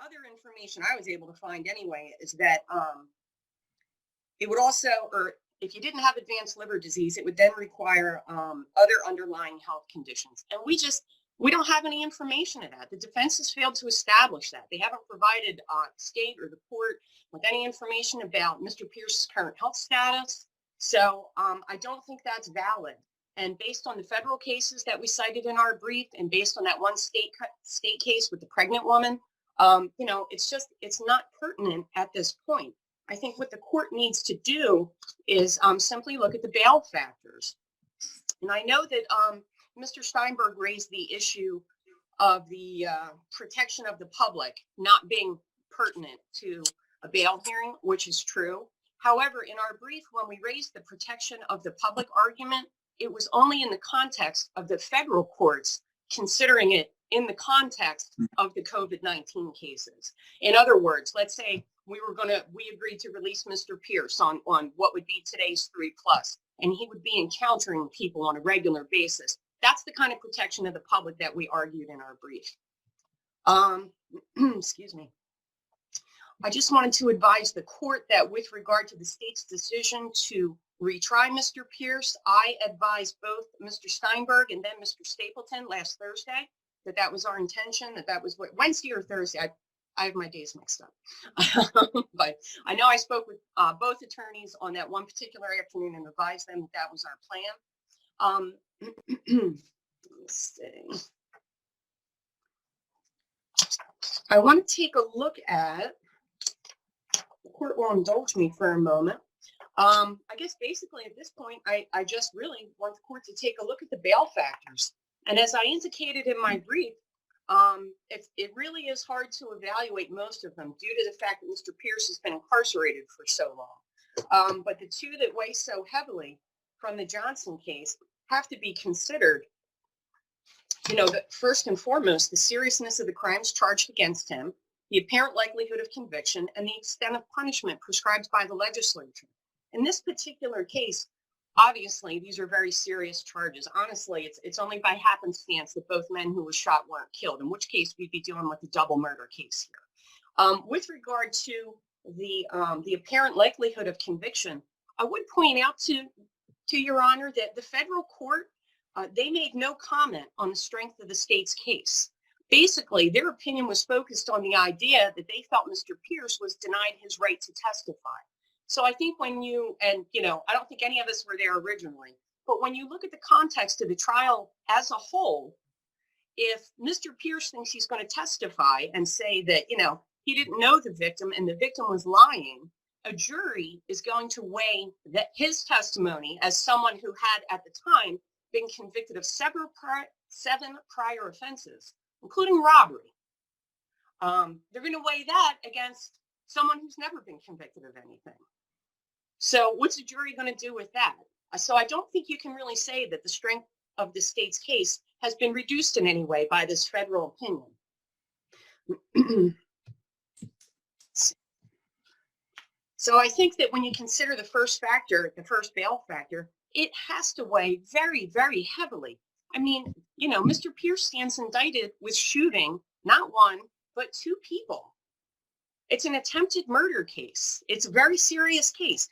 other information I was able to find anyway is that it would also, or if you didn't have advanced liver disease, it would then require other underlying health conditions. And we don't have any information of that. The defense has failed to establish that. They haven't provided state or the court with any information about Mr. Pierce's current health status. So I don't think that's valid. And based on the federal cases that we cited in our brief, and based on that one state case with the pregnant woman, it's not pertinent at this point. I think what the court needs to do is simply look at the bail factors. And I know that Mr. Steinberg raised the issue of the protection of the public not being pertinent to a bail hearing, which is true. However, in our brief, when we raised the protection of the public argument, it was only in the context of the federal courts considering it in the context of the COVID-19 cases. In other words, let's say we agreed to release Mr. Pierce on what would be today's 3+, and he would be encountering people on a regular basis. That's the kind of protection of the public that we argued in our brief. Excuse me. I just wanted to advise the court that with regard to the state's decision to retry Mr. Pierce, I advised both Mr. Steinberg and then Mr. Stapleton last Thursday that was our intention, that was what, Wednesday or Thursday. I have my days mixed up. But I know I spoke with both attorneys on that one particular afternoon and advised them that was our plan. Let's see. I want to take a look at, the court will indulge me for a moment. I guess basically at this point, I just really want the court to take a look at the bail factors. And as I indicated in my brief, it really is hard to evaluate most of them due to the fact that Mr. Pierce has been incarcerated for so long. But the two that weigh so heavily from the Johnson case have to be considered. First and foremost, the seriousness of the crimes charged against him, the apparent likelihood of conviction, and the extent of punishment prescribed by the legislature. In this particular case, obviously, these are very serious charges. Honestly, it's only by happenstance that both men who were shot weren't killed, in which case we'd be dealing with a double murder case here. With regard to the apparent likelihood of conviction, I would point out to Your Honor that the federal court, they made no comment on the strength of the state's case. Basically, their opinion was focused on the idea that they felt Mr. Pierce was denied his right to testify. So I think I don't think any of us were there originally, but when you look at the context of the trial as a whole, if Mr. Pierce thinks he's going to testify and say that, he didn't know the victim and the victim was lying, a jury is going to weigh that his testimony as someone who had at the time been convicted of 7 prior offenses, including robbery. They're going to weigh that against someone who's never been convicted of anything. So what's the jury going to do with that? So I don't think you can really say that the strength of the state's case has been reduced in any way by this federal opinion. So I think that when you consider the first factor, the first bail factor, it has to weigh very, very heavily. I mean, Mr. Pierce stands indicted with shooting not one, but 2 people. It's an attempted murder case. It's a very serious case.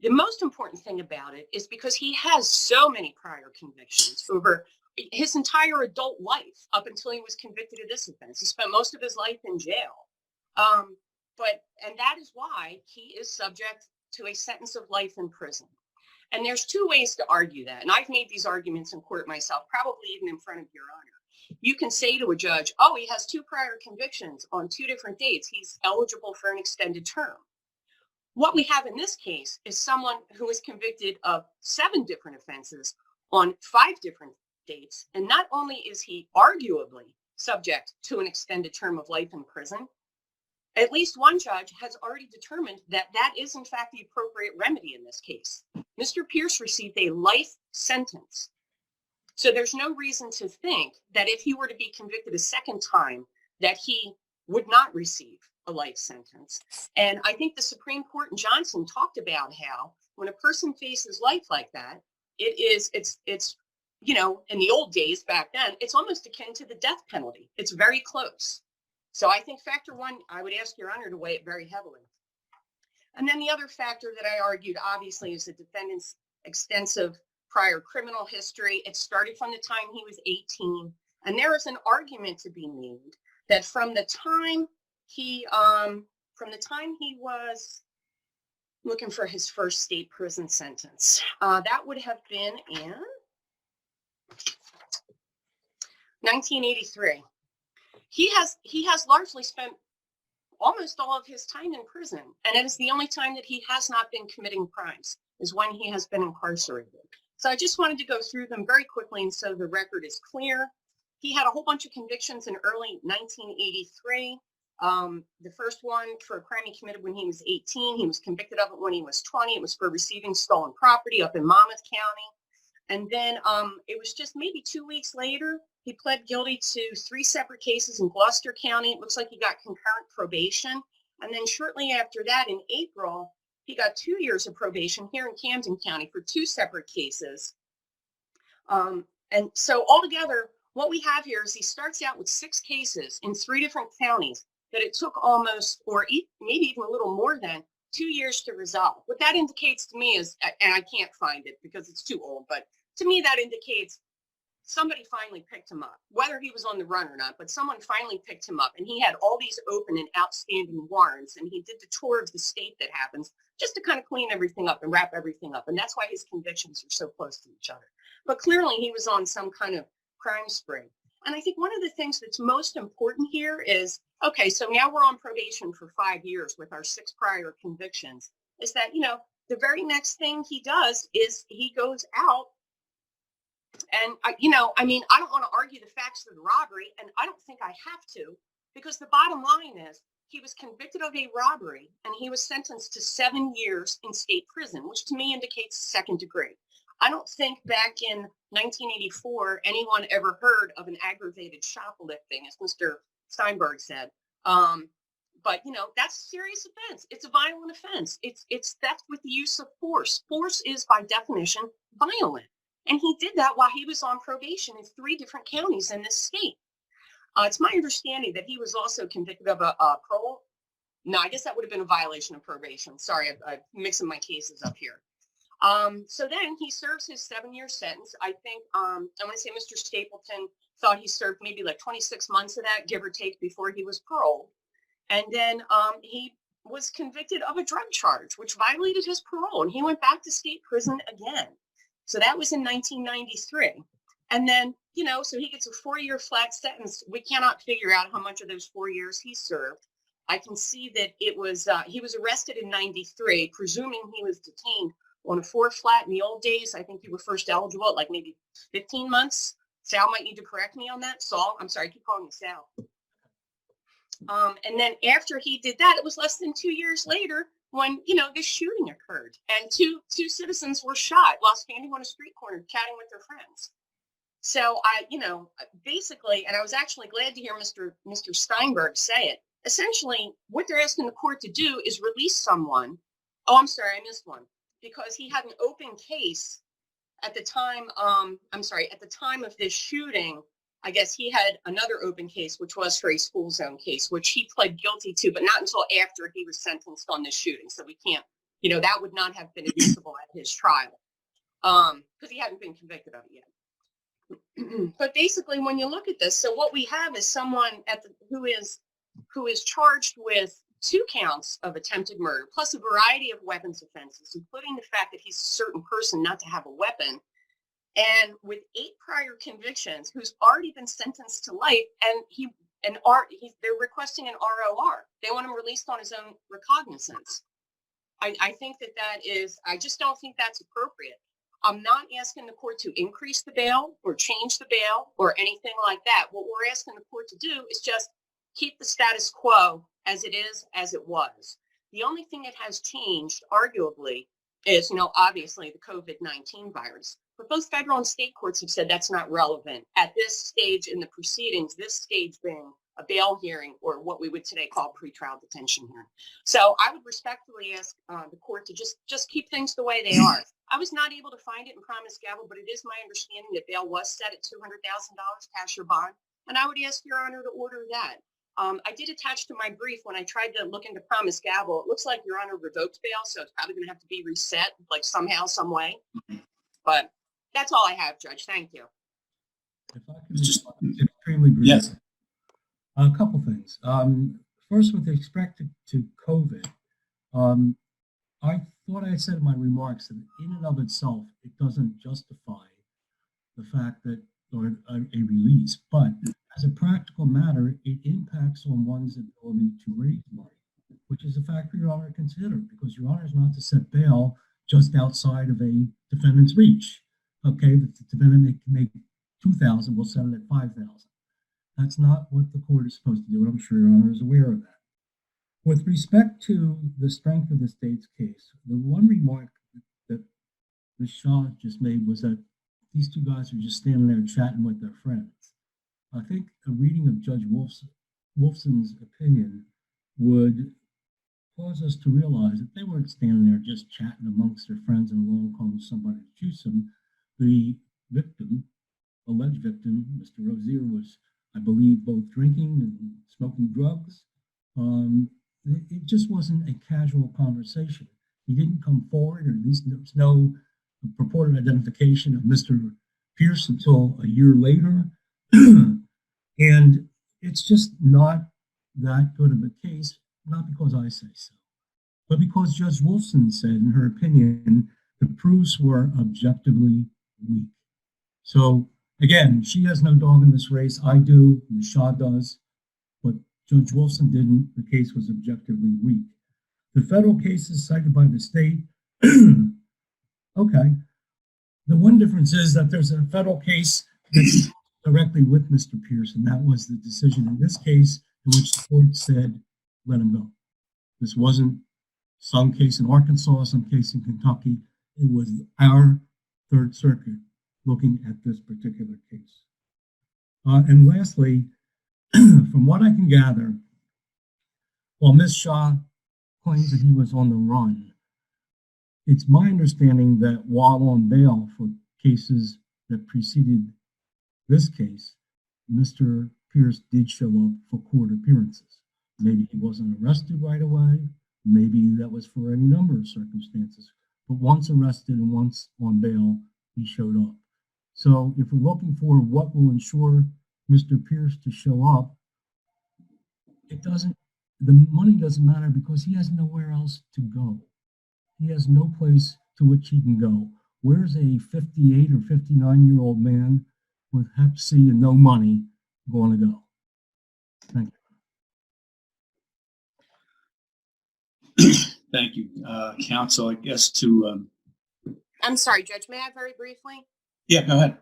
The most important thing about it is because he has so many prior convictions over his entire adult life up until he was convicted of this offense. He spent most of his life in jail. And that is why he is subject to a sentence of life in prison. And there's 2 ways to argue that. And I've made these arguments in court myself, probably even in front of Your Honor. You can say to a judge, oh, he has 2 prior convictions on 2 different dates. He's eligible for an extended term. What we have in this case is someone who is convicted of 7 different offenses on 5 different dates. And not only is he arguably subject to an extended term of life in prison, at least one judge has already determined that that is, in fact, the appropriate remedy in this case. Mr. Pierce received a life sentence. So there's no reason to think that if he were to be convicted a second time, that he would not receive a life sentence. And I think the Supreme Court in Johnson talked about how when a person faces life like that, it's in the old days back then, it's almost akin to the death penalty. It's very close. So I think factor one, I would ask Your Honor to weigh it very heavily. And then the other factor that I argued, obviously, is the defendant's extensive prior criminal history. It started from the time he was 18. And there is an argument to be made that from the time he was looking for his first state prison sentence, that would have been in 1983. He has largely spent almost all of his time in prison, and it is the only time that he has not been committing crimes is when he has been incarcerated. So I just wanted to go through them very quickly, and so the record is clear. He had a whole bunch of convictions in early 1983. The first one for a crime he committed when he was 18. He was convicted of it when he was 20. It was for receiving stolen property up in Monmouth County. And then it was just maybe 2 weeks later, he pled guilty to 3 separate cases in Gloucester County. It looks like he got concurrent probation. And then shortly after that, in April, he got 2 years of probation here in Camden County for 2 separate cases. And so altogether, what we have here is he starts out with 6 cases in 3 different counties that it took almost, or maybe even a little more than 2 years to resolve. What that indicates to me is, and I can't find it because it's too old, but to me that indicates somebody finally picked him up, whether he was on the run or not, but someone finally picked him up, and he had all these open and outstanding warrants, and he did the tour of the state that happens just to kind of clean everything up and wrap everything up. And that's why his convictions are so close to each other. But clearly he was on some kind of crime spree. And I think one of the things that's most important here is, okay, so now we're on probation for 5 years with our 6 prior convictions, is that, the very next thing he does is he goes out and, I don't want to argue the facts of the robbery, and I don't think I have to, because the bottom line is he was convicted of a robbery and he was sentenced to 7 years in state prison, which to me indicates second degree. I don't think back in 1984 anyone ever heard of an aggravated shoplifting, as Mr. Steinberg said. But that's a serious offense. It's a violent offense. It's theft with the use of force. Force is by definition violent. And he did that while he was on probation in 3 different counties in this state. It's my understanding that he was also convicted of a parole. No, I guess that would have been a violation of probation. Sorry, I'm mixing my cases up here. So then he serves his 7-year sentence. I think, I want to say Mr. Stapleton thought he served maybe like 26 months of that, give or take, before he was paroled. And then he was convicted of a drug charge, which violated his parole, and he went back to state prison again. So that was in 1993. And then, so he gets a 4-year flat sentence. We cannot figure out how much of those 4 years he served. I can see that it was, he was arrested in 93, presuming he was detained on a 4 flat in the old days. I think you were first eligible at like maybe 15 months. Sal might need to correct me on that. Saul, I'm sorry, I keep calling you Sal. And then after he did that, it was less than 2 years later when, this shooting occurred, and two citizens were shot while standing on a street corner chatting with their friends. So basically, and I was actually glad to hear Mr. Steinberg say it, essentially what they're asking the court to do is release someone. Oh, I'm sorry, I missed one, because he had an open case at the time. At the time of this shooting, I guess he had another open case, which was for a school zone case, which he pled guilty to, but not until after he was sentenced on this shooting. So we can't, that would not have been admissible at his trial, because he hadn't been convicted of it yet. But basically, when you look at this, so what we have is someone who is charged with 2 counts of attempted murder, plus a variety of weapons offenses, including the fact that he's a certain person not to have a weapon, and with 8 prior convictions, who's already been sentenced to life, and they're requesting an ROR. They want him released on his own recognizance. I think that is, I just don't think that's appropriate. I'm not asking the court to increase the bail or change the bail or anything like that. What we're asking the court to do is just keep the status quo as it is, as it was. The only thing that has changed, arguably, is, obviously the COVID-19 virus. But both federal and state courts have said that's not relevant at this stage in the proceedings, this stage being a bail hearing, or what we would today call pretrial detention hearing. So I would respectfully ask the court to just keep things the way they are. I was not able to find it in Promise Gavel, but it is my understanding that bail was set at $200,000 cash or bond. And I would ask Your Honor to order that. I did attach to my brief when I tried to look into promise gavel. It looks like Your Honor revoked bail, so it's probably going to have to be reset, like somehow, some way. But that's all I have, Judge. Thank you. If I could just extremely brief. Yes. A couple things. First, with respect to COVID, I thought I said in my remarks that in and of itself, it doesn't justify the fact that, or a release, but as a practical matter, it impacts on one's ability to raise money, which is a factor Your Honor consider, because Your Honor is not to set bail just outside of a defendant's reach. Okay, the defendant can make 2,000, we'll set it at 5,000. That's not what the court is supposed to do, and I'm sure Your Honor is aware of that. With respect to the strength of the state's case, the one remark that Ms. Shaw just made was that these two guys are just standing there chatting with their friends. I think a reading of Judge Wolfson's opinion would cause us to realize that they weren't standing there just chatting amongst their friends and along comes somebody to choose them. The victim, alleged victim, Mr. Rozier, was, I believe, both drinking and smoking drugs. It just wasn't a casual conversation. He didn't come forward, or at least there was no purported identification of Mr. Pierce until a year later. And it's just not that good of a case, not because I say so, but because Judge Wolfson said, in her opinion, the proofs were objectively weak. So again, she has no dog in this race. I do, Ms. Shaw does, but Judge Wolfson didn't. The case was objectively weak. The federal cases cited by the state, okay. The one difference is that there's a federal case that's directly with Mr. Pierce, and that was the decision in this case in which the court said, let him go. This wasn't some case in Arkansas, some case in Kentucky. It was our Third Circuit looking at this particular case. And lastly, from what I can gather, while Ms. Shaw claims that he was on the run, it's my understanding that while on bail for cases that preceded this case, Mr. Pierce did show up for court appearances. Maybe he wasn't arrested right away. Maybe that was for any number of circumstances. But once arrested and once on bail, he showed up. So if we're looking for what will ensure Mr. Pierce to show up, the money doesn't matter because he has nowhere else to go. He has no place to which he can go. Where's a 58 or 59-year-old man with Hep C and no money going to go? Thank you. Thank you, counsel. I guess to... I'm sorry, Judge, may I very briefly? Yeah, go ahead.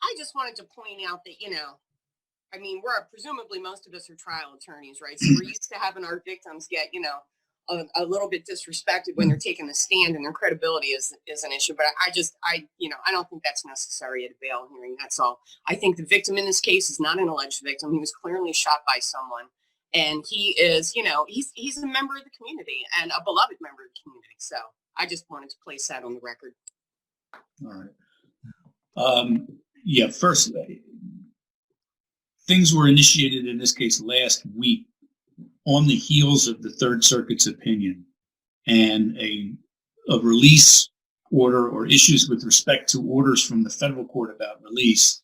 I just wanted to point out that, I mean, presumably most of us are trial attorneys, right? So we're used to having our victims get, a little bit disrespected when they're taking the stand, and their credibility is an issue. But I don't think that's necessary at a bail hearing. That's all. I think the victim in this case is not an alleged victim. He was clearly shot by someone, and he is, he's a member of the community and a beloved member of the community. So I just wanted to place that on the record. All right. Yeah, first, things were initiated in this case last week on the heels of the Third Circuit's opinion, and a release order or issues with respect to orders from the federal court about release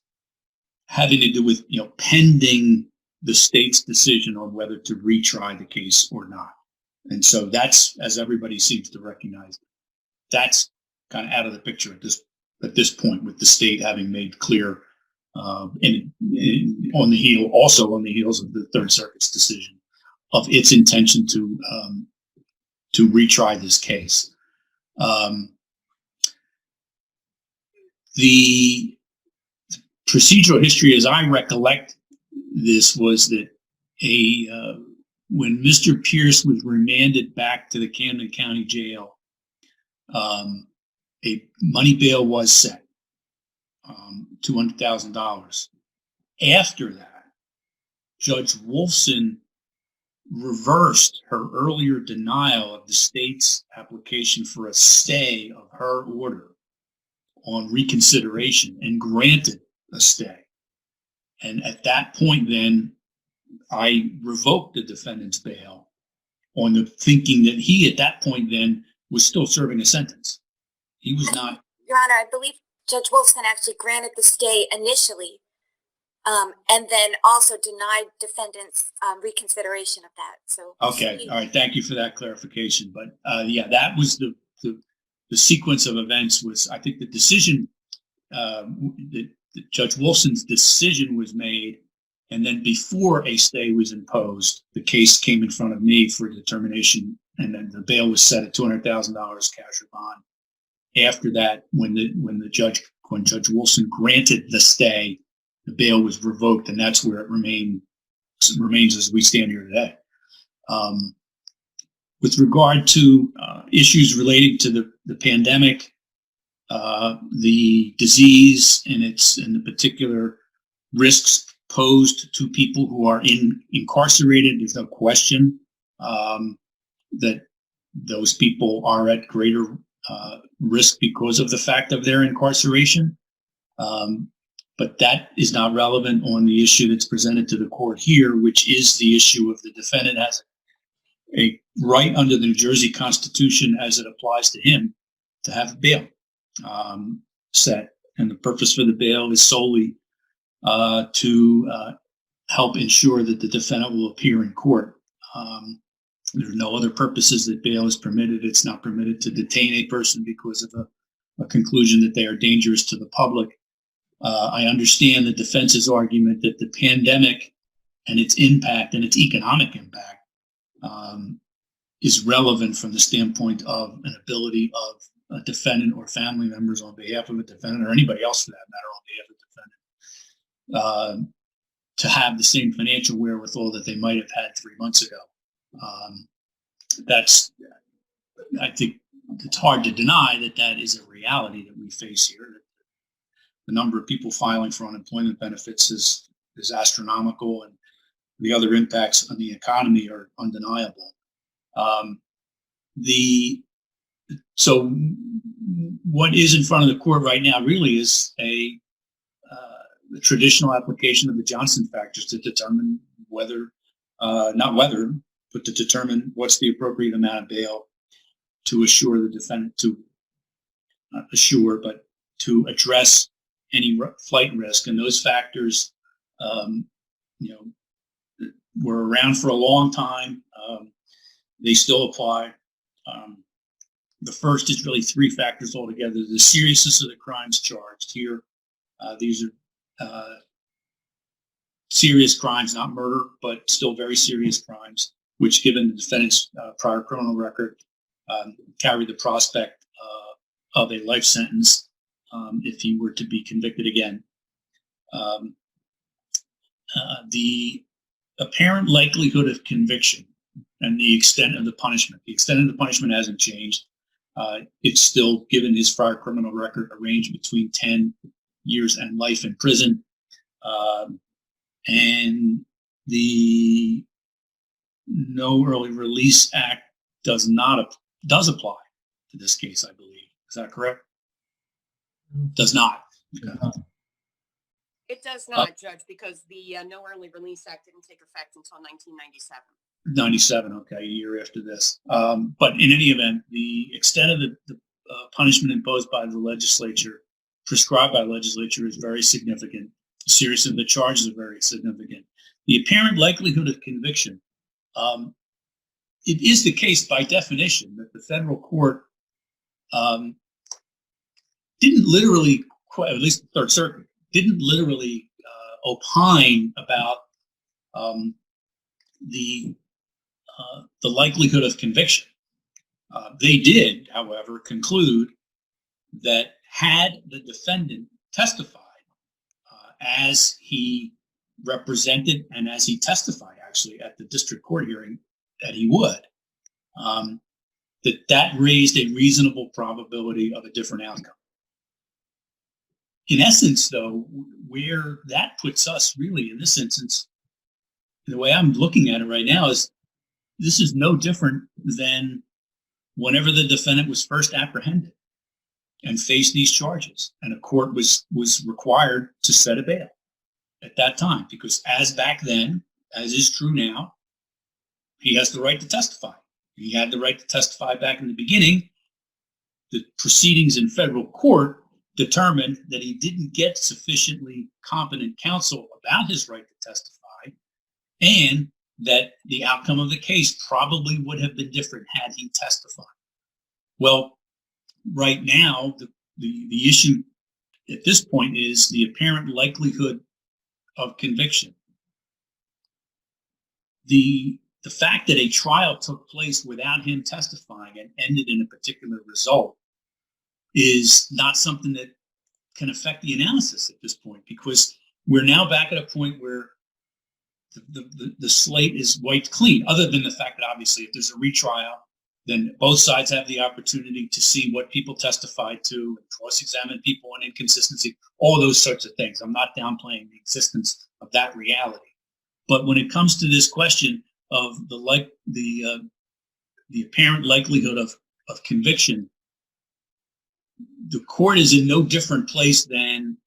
having to do with, pending the state's decision on whether to retry the case or not. And so that's, as everybody seems to recognize, that's kind of out of the picture at this point, with the state having made clear on the heels of the Third Circuit's decision of its intention to retry this case. The procedural history, as I recollect this, was that when Mr. Pierce was remanded back to the Camden County Jail, a money bail was set, $200,000. After that, Judge Wolfson reversed her earlier denial of the state's application for a stay of her order on reconsideration and granted a stay. And at that point, then, I revoked the defendant's bail on the thinking that he, at that point then, was still serving a sentence. He was not. Your Honor, I believe Judge Wolfson actually granted the stay initially, and then also denied defendants reconsideration of that. So Okay, all right. Thank you for that clarification. But yeah, that was the sequence of events. Was, I think, the decision that Judge Wolfson's decision was made, and then before a stay was imposed, the case came in front of me for determination, and then the bail was set at $200,000 cash or bond. After that, when Judge Wolfson granted the stay, the bail was revoked, and that's where it remains as we stand here today. With regard to issues relating to the pandemic, the disease and the particular risks posed to people who are incarcerated, there's no question that those people are at greater risk because of the fact of their incarceration. But that is not relevant on the issue that's presented to the court here, which is the issue of the defendant has a right under the New Jersey Constitution as it applies to him to have bail set. And the purpose for the bail is solely to help ensure that the defendant will appear in court. There are no other purposes that bail is permitted. It's not permitted to detain a person because of a conclusion that they are dangerous to the public. I understand the defense's argument that the pandemic and its impact and its economic impact is relevant from the standpoint of an ability of a defendant or family members on behalf of a defendant, or anybody else for that matter on behalf of a defendant, to have the same financial wherewithal that they might have had 3 months ago. I think it's hard to deny that is a reality that we face here. The number of people filing for unemployment benefits is astronomical, and the other impacts on the economy are undeniable. So what is in front of the court right now really is the traditional application of the Johnson factors to determine to determine what's the appropriate amount of bail to assure the defendant to address any flight risk. And those factors, were around for a long time. They still apply. The first is really 3 factors altogether. The seriousness of the crimes charged here. These are serious crimes, not murder, but still very serious crimes, which, given the defendant's prior criminal record, carry the prospect of a life sentence if he were to be convicted again. The apparent likelihood of conviction and the extent of the punishment. The extent of the punishment hasn't changed. It's still, given his prior criminal record, a range between 10 years and life in prison. And the No Early Release Act does apply to this case, I believe. Is that correct? Does not. Okay. It does not, Judge, because the No Early Release Act didn't take effect until 1997. 97, okay, a year after this. But in any event, the extent of the punishment imposed by the legislature, prescribed by the legislature, is very significant. The seriousness of the charges are very significant. The apparent likelihood of conviction, it is the case by definition that the federal court didn't literally, at least the Third Circuit, didn't literally opine about the likelihood of conviction. They did, however, conclude that had the defendant testified as he represented and as he testified actually at the district court hearing that he would, that raised a reasonable probability of a different outcome. In essence, though, where that puts us really in this instance, the way I'm looking at it right now is this is no different than whenever the defendant was first apprehended and faced these charges, and a court was required to set a bail at that time, because as back then, as is true now, he has the right to testify. He had the right to testify back in the beginning. The proceedings in federal court determined that he didn't get sufficiently competent counsel about his right to testify, and that the outcome of the case probably would have been different had he testified. Well, right now, the issue at this point is the apparent likelihood of conviction. The fact that a trial took place without him testifying and ended in a particular result is not something that can affect the analysis at this point, because we're now back at a point where the slate is wiped clean, other than the fact that obviously if there's a retrial, then both sides have the opportunity to see what people testified to and cross-examine people on inconsistency, all those sorts of things. I'm not downplaying the existence of that reality. But when it comes to this question of the apparent likelihood of conviction, the court is in no different place than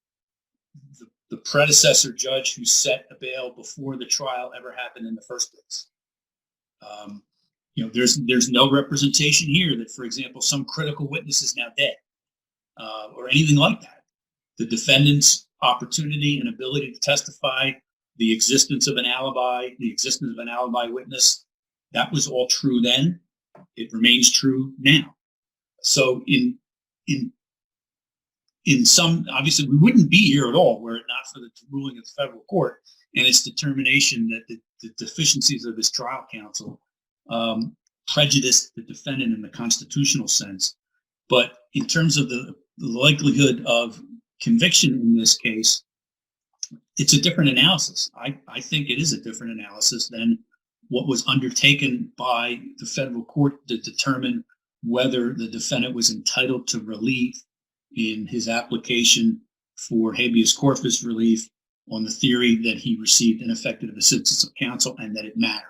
the predecessor judge who set a bail before the trial ever happened in the first place. There's no representation here that, for example, some critical witness is now dead or anything like that. The defendant's opportunity and ability to testify, the existence of an alibi, the existence of an alibi witness, that was all true then. It remains true now. So in some, obviously, we wouldn't be here at all were it not for the ruling of the federal court and its determination that the deficiencies of this trial counsel prejudiced the defendant in the constitutional sense. But in terms of the likelihood of conviction in this case, it's a different analysis. I think it is a different analysis than what was undertaken by the federal court to determine whether the defendant was entitled to relief in his application for habeas corpus relief on the theory that he received ineffective assistance of counsel and that it mattered.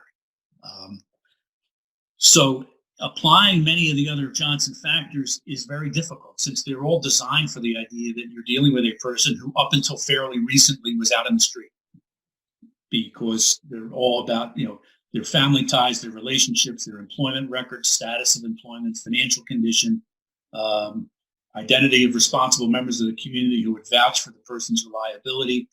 So applying many of the other Johnson factors is very difficult, since they're all designed for the idea that you're dealing with a person who up until fairly recently was out in the street, because they're all about, their family ties, their relationships, their employment records, status of employment, financial condition, identity of responsible members of the community who would vouch for the person's reliability.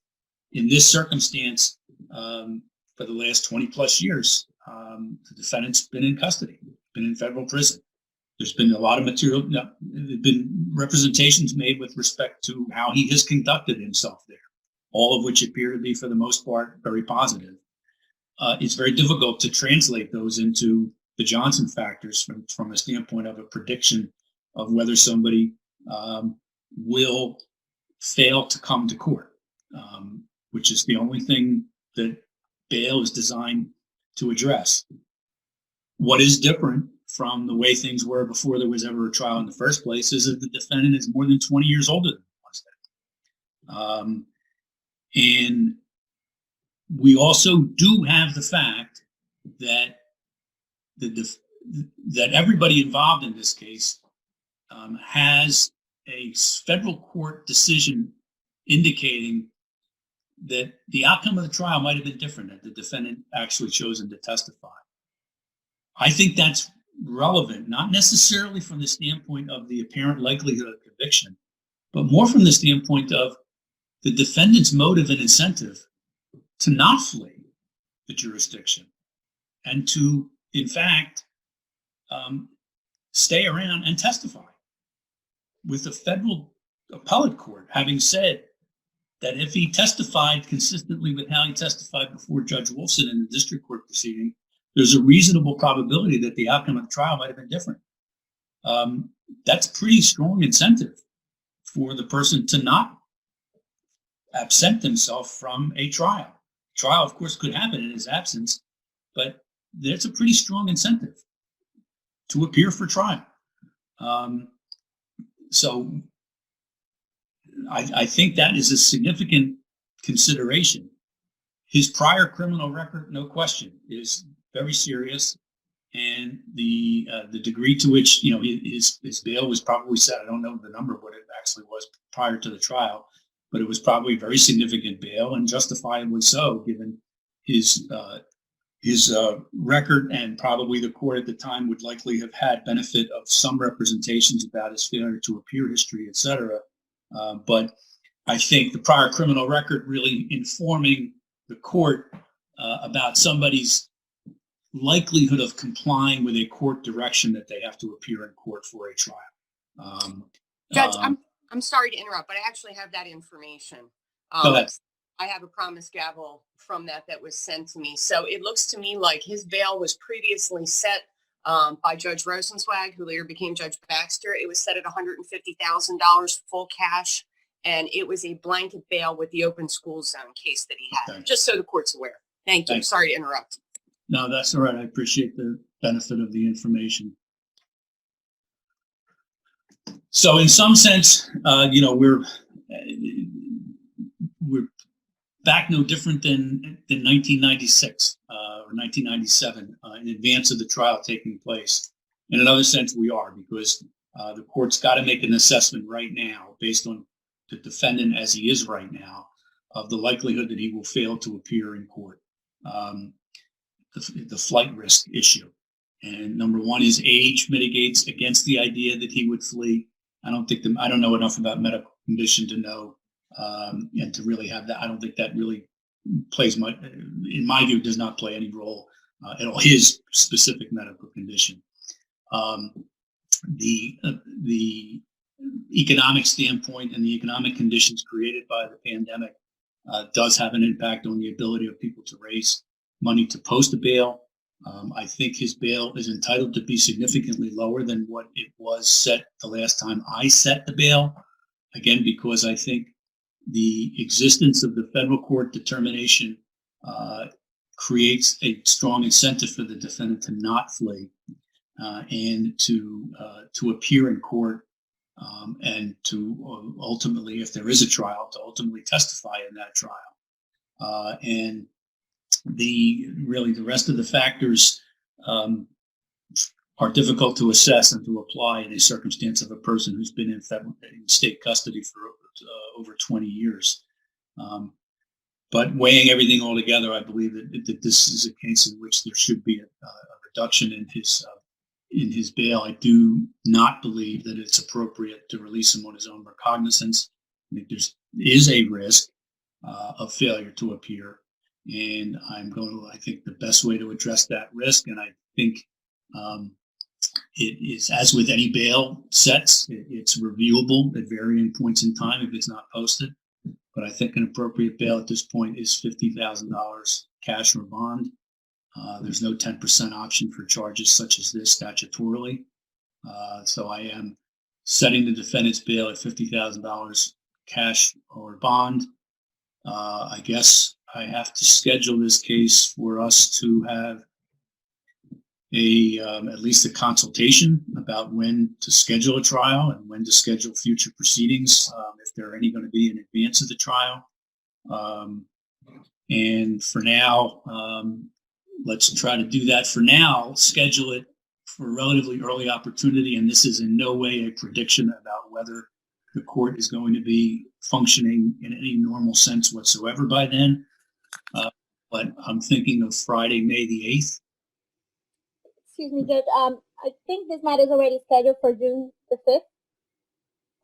In this circumstance, for the last 20 plus years, the defendant's been in custody, been in federal prison. There's been a lot of material, there've been representations made with respect to how he has conducted himself there, all of which appear to be, for the most part, very positive. It's very difficult to translate those into the Johnson factors from a standpoint of a prediction of whether somebody will fail to come to court, which is the only thing that bail is designed to address. What is different from the way things were before there was ever a trial in the first place is that the defendant is more than 20 years older than he was then. And we also do have the fact that that everybody involved in this case has a federal court decision indicating that the outcome of the trial might have been different had the defendant actually chosen to testify. I think that's relevant, not necessarily from the standpoint of the apparent likelihood of conviction, but more from the standpoint of the defendant's motive and incentive to not flee the jurisdiction and to, in fact, stay around and testify, with the federal appellate court having said that if he testified consistently with how he testified before Judge Wolfson in the district court proceeding, there's a reasonable probability that the outcome of the trial might have been different. That's pretty strong incentive for the person to not absent himself from a trial. Trial, of course, could happen in his absence, but there's a pretty strong incentive to appear for trial. So I think that is a significant consideration. His prior criminal record, no question, is very serious, and the degree to which his bail was probably set. I don't know the number of what it actually was prior to the trial, but it was probably a very significant bail, and justifiably so, given his record, and probably the court at the time would likely have had benefit of some representations about his failure to appear history, et cetera. But I think the prior criminal record really informing the court about somebody's likelihood of complying with a court direction that they have to appear in court for a trial. Judge, I'm sorry to interrupt, but I actually have that information. Go ahead. I have a promise gavel from that was sent to me. So it looks to me like his bail was previously set by Judge Rosenzweig, who later became Judge Baxter. It was set at $150,000 full cash, and it was a blanket bail with the open school zone case that he had, Okay. just so the court's aware. Thank you. Thanks. Sorry to interrupt. No, that's all right. I appreciate the benefit of the information. So in some sense, we're back no different than 1996 or 1997 in advance of the trial taking place. In another sense, we are, because the court's got to make an assessment right now based on the defendant as he is right now of the likelihood that he will fail to appear in court. The flight risk issue. And number one, his age mitigates against the idea that he would flee. I don't know enough about medical condition to know and to really have that. I don't think that really plays much, in my view, does not play any role at all, his specific medical condition. The economic standpoint and the economic conditions created by the pandemic does have an impact on the ability of people to raise money to post a bail. I think his bail is entitled to be significantly lower than what it was set the last time I set the bail. Again, because I think the existence of the federal court determination creates a strong incentive for the defendant to not flee and to appear in court and to ultimately, if there is a trial, to ultimately testify in that trial. And the rest of the factors are difficult to assess and to apply in a circumstance of a person who's been in state custody for over 20 years. But weighing everything all together, I believe that this is a case in which there should be a reduction in his bail. I do not believe that it's appropriate to release him on his own recognizance. I think there is a risk of failure to appear. And I think the best way to address that risk, and I think it is, as with any bail sets, it's reviewable at varying points in time if it's not posted. But I think an appropriate bail at this point is $50,000 cash or bond. There's no 10% option for charges such as this statutorily. So I am setting the defendant's bail at $50,000 cash or bond. I guess I have to schedule this case for us to have at least a consultation about when to schedule a trial and when to schedule future proceedings, if there are any going to be in advance of the trial. And for now, let's try to do that for now, schedule it for a relatively early opportunity. And this is in no way a prediction about whether the court is going to be functioning in any normal sense whatsoever by then. But I'm thinking of Friday, May the 8th. Excuse me, Judge. I think this matter is already scheduled for June the 5th.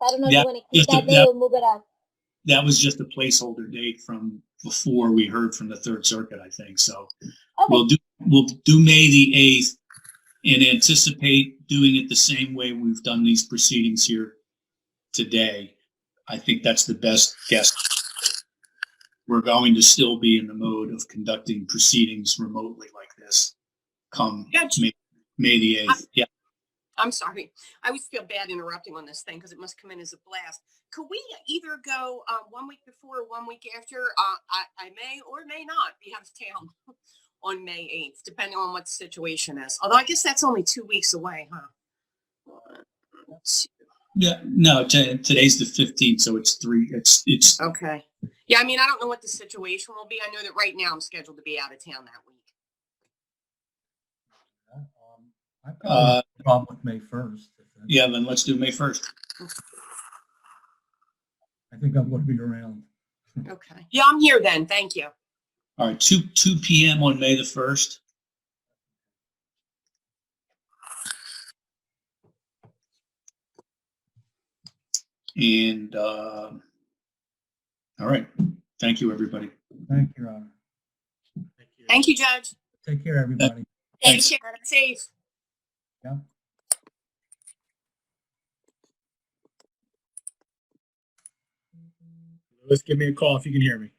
I don't know if you want to keep that day or move it up. That was just a placeholder date from before we heard from the Third Circuit, I think. So Okay. we'll do May the 8th and anticipate doing it the same way we've done these proceedings here today. I think that's the best guess. We're going to still be in the mode of conducting proceedings remotely like this come May the 8th. Yeah. I'm sorry. I always feel bad interrupting on this thing because it must come in as a blast. Could we either go 1 week before or 1 week after? I may or may not be out of town on May 8th, depending on what the situation is. Although I guess that's only 2 weeks away, huh? Let's see. Yeah, no, today's the 15th, so it's it's Okay. Yeah, I mean, I don't know what the situation will be. I know that right now I'm scheduled to be out of town that week. I've got a problem with May 1st. Yeah, then let's do May 1st. I think I'm going to be around. Okay. Yeah, I'm here then. Thank you. All right, 2 p.m. on May the 1st. And all right, thank you, everybody. Thank you, Your Honor. Thank you, Judge. Take care, everybody. Thanks, Sharon. Safe. Yeah. Let's give me a call if you can hear me.